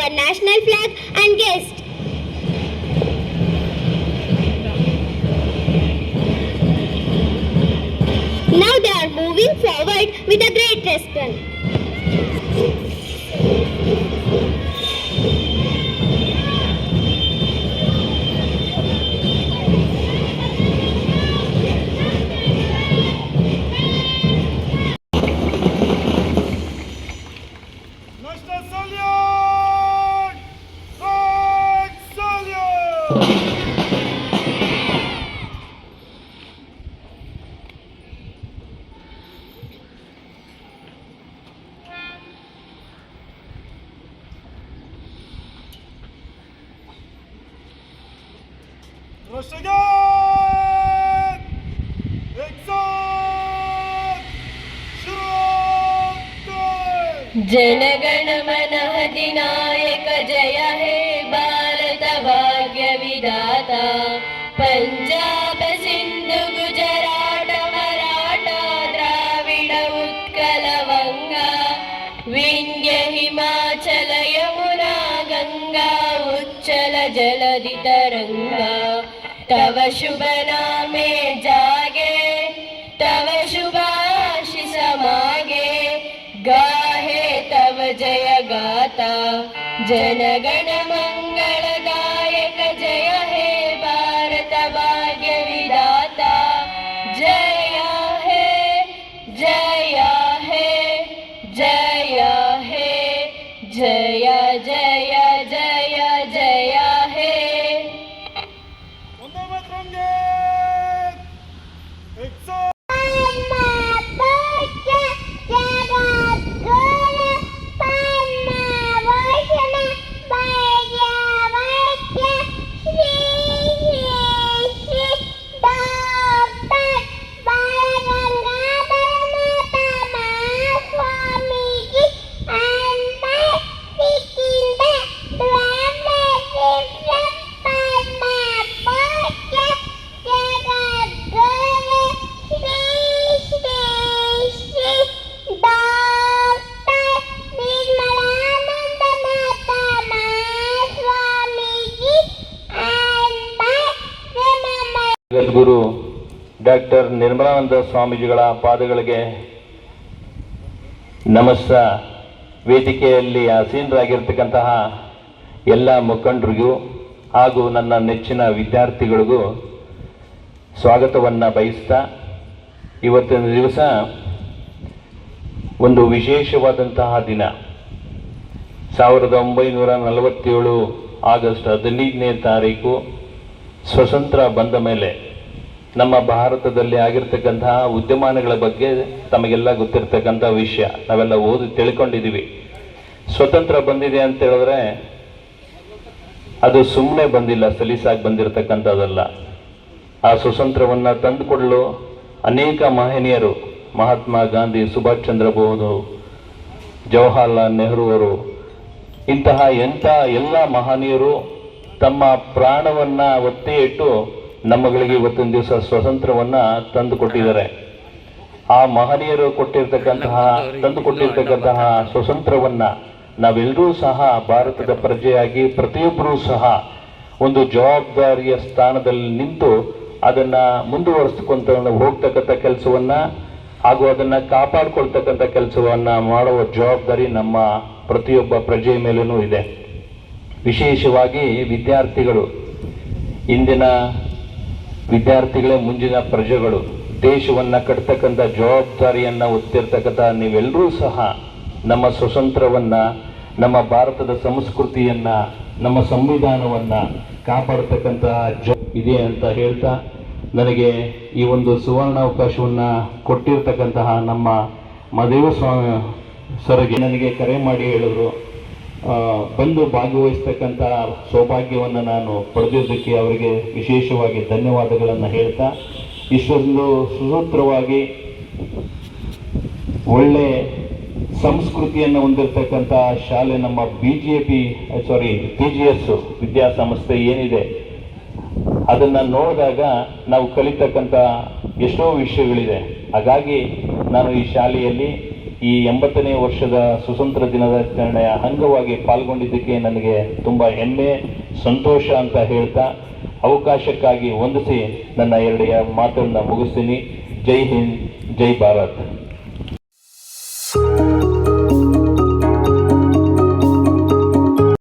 our national flag and guest. Now they are moving forward with a great response. जनगण मन अधिनायक जय हे भारत भाग्य विधाता पंजाब सिंधु गुजरात मराठा द्राविड उत्कल वंगा विंध्य हिमाचल यमुना गंगा उच्चल जलधि तरंगा तव शुभ नामे जागे तव शुभाशिष मागे गाहे तव जय गाता जनगण मंगलदायक जय हे भारत भाग्य विधाता जय हे जय हे जय हे जय जय जय जय हे ಗುರು ಡಾಕ್ಟರ್ ನಿರ್ಮಲಾನಂದ ಸ್ವಾಮೀಜಿಗಳ ಪಾದಗಳಿಗೆ ನಮಸ್ಸ. ವೇದಿಕೆಯಲ್ಲಿ ಆಸೀನರಾಗಿರ್ತಕ್ಕಂತಹ ಎಲ್ಲ ಮುಖಂಡರಿಗೂ ಹಾಗೂ ನನ್ನ ನೆಚ್ಚಿನ ವಿದ್ಯಾರ್ಥಿಗಳಿಗೂ ಸ್ವಾಗತವನ್ನು ಬಯಸ್ತಾ, ಇವತ್ತಿನ ದಿವಸ ಒಂದು ವಿಶೇಷವಾದಂತಹ ದಿನ. 1947 ಆಗಸ್ಟ್ 15ನೇ ತಾರೀಕು ಸ್ವತಂತ್ರ ಬಂದ ಮೇಲೆ ನಮ್ಮ ಭಾರತದಲ್ಲಿ ಆಗಿರ್ತಕ್ಕಂತಹ ಉದ್ಯಮಾನಗಳ ಬಗ್ಗೆ ತಮಗೆಲ್ಲ ಗೊತ್ತಿರ್ತಕ್ಕಂಥ ವಿಷಯ, ನಾವೆಲ್ಲ ಓದಿ ತಿಳ್ಕೊಂಡಿದ್ದೀವಿ. ಸ್ವತಂತ್ರ ಬಂದಿದೆ ಅಂತ ಹೇಳಿದ್ರೆ ಅದು ಸುಮ್ಮನೆ ಬಂದಿಲ್ಲ, ಸಲೀಸಾಗಿ ಬಂದಿರತಕ್ಕಂಥದ್ದಲ್ಲ. ಆ ಸ್ವತಂತ್ರವನ್ನು ತಂದುಕೊಡಲು ಅನೇಕ ಮಹನೀಯರು, ಮಹಾತ್ಮ ಗಾಂಧಿ, ಸುಭಾಷ್ ಚಂದ್ರ ಬೋಸ್, ಜವಾಹರ್ಲಾಲ್ ನೆಹರು ಅವರು, ಇಂತಹ ಎಲ್ಲ ಮಹನೀಯರು ತಮ್ಮ ಪ್ರಾಣವನ್ನು ಒತ್ತೆ ಇಟ್ಟು ನಮ್ಮಗಳಿಗೆ ಇವತ್ತಿನ ದಿವಸ ಸ್ವತಂತ್ರವನ್ನು ತಂದು ಕೊಟ್ಟಿದ್ದಾರೆ. ಆ ಮಹನೀಯರು ತಂದುಕೊಟ್ಟಿರ್ತಕ್ಕಂತಹ ಸ್ವತಂತ್ರವನ್ನು ನಾವೆಲ್ಲರೂ ಸಹ ಭಾರತದ ಪ್ರಜೆಯಾಗಿ ಪ್ರತಿಯೊಬ್ಬರೂ ಸಹ ಒಂದು ಜವಾಬ್ದಾರಿಯ ಸ್ಥಾನದಲ್ಲಿ ನಿಂತು ಅದನ್ನು ಮುಂದುವರಿಸ್ಕೊಂತ ಹೋಗ್ತಕ್ಕಂಥ ಕೆಲಸವನ್ನು ಹಾಗೂ ಅದನ್ನು ಕಾಪಾಡಿಕೊಳ್ತಕ್ಕಂಥ ಕೆಲಸವನ್ನು ಮಾಡುವ ಜವಾಬ್ದಾರಿ ನಮ್ಮ ಪ್ರತಿಯೊಬ್ಬ ಪ್ರಜೆಯ ಮೇಲೂ ಇದೆ. ವಿಶೇಷವಾಗಿ ವಿದ್ಯಾರ್ಥಿಗಳು, ಇಂದಿನ ವಿದ್ಯಾರ್ಥಿಗಳೇ ಮುಂದಿನ ಪ್ರಜೆಗಳು. ದೇಶವನ್ನು ಕಟ್ತಕ್ಕಂಥ ಜವಾಬ್ದಾರಿಯನ್ನು ಹೊತ್ತಿರ್ತಕ್ಕಂಥ ನೀವೆಲ್ಲರೂ ಸಹ ನಮ್ಮ ಸ್ವತಂತ್ರವನ್ನು, ನಮ್ಮ ಭಾರತದ ಸಂಸ್ಕೃತಿಯನ್ನು, ನಮ್ಮ ಸಂವಿಧಾನವನ್ನು ಕಾಪಾಡ್ತಕ್ಕಂತಹ ಇದೆ ಅಂತ ಹೇಳ್ತಾ, ನನಗೆ ಈ ಒಂದು ಸುವರ್ಣಾವಕಾಶವನ್ನು ಕೊಟ್ಟಿರ್ತಕ್ಕಂತಹ ನಮ್ಮ ಮಹದೇವಸ್ವಾಮಿ ಸರ್ಗೆ ನನಗೆ ಕರೆ ಮಾಡಿ ಹೇಳಿದ್ರು, ಬಂದು ಭಾಗವಹಿಸ್ತಕ್ಕಂಥ ಸೌಭಾಗ್ಯವನ್ನು ನಾನು ಪಡೆದಿದ್ದಕ್ಕೆ ಅವರಿಗೆ ವಿಶೇಷವಾಗಿ ಧನ್ಯವಾದಗಳನ್ನು ಹೇಳ್ತಾ, ಇಷ್ಟೊಂದು ಸುಸೂತ್ರವಾಗಿ ಒಳ್ಳೆ ಸಂಸ್ಕೃತಿಯನ್ನು ಹೊಂದಿರತಕ್ಕಂಥ ಶಾಲೆ ನಮ್ಮ TGS ವಿದ್ಯಾಸಂಸ್ಥೆ ಏನಿದೆ, ಅದನ್ನು ನೋಡಿದಾಗ ನಾವು ಕಲಿತಕ್ಕಂಥ ಎಷ್ಟೋ ವಿಷಯಗಳಿದೆ. ಹಾಗಾಗಿ ನಾನು ಈ ಶಾಲೆಯಲ್ಲಿ ಈ 80ನೇ ವರ್ಷದ ಸುತಂತ್ರ ದಿನಾಚರಣೆಯ ಅಂಗವಾಗಿ ಪಾಲ್ಗೊಂಡಿದ್ದಕ್ಕೆ ನನಗೆ ತುಂಬ ಹೆಮ್ಮೆ, ಸಂತೋಷ ಅಂತ ಹೇಳ್ತಾ ಅವಕಾಶಕ್ಕಾಗಿ ವಂದಿಸಿ ನನ್ನ 2 ಮಾತನ್ನು ಮುಗಿಸ್ತೀನಿ. ಜೈ ಹಿಂದ್, ಜೈ ಭಾರತ್.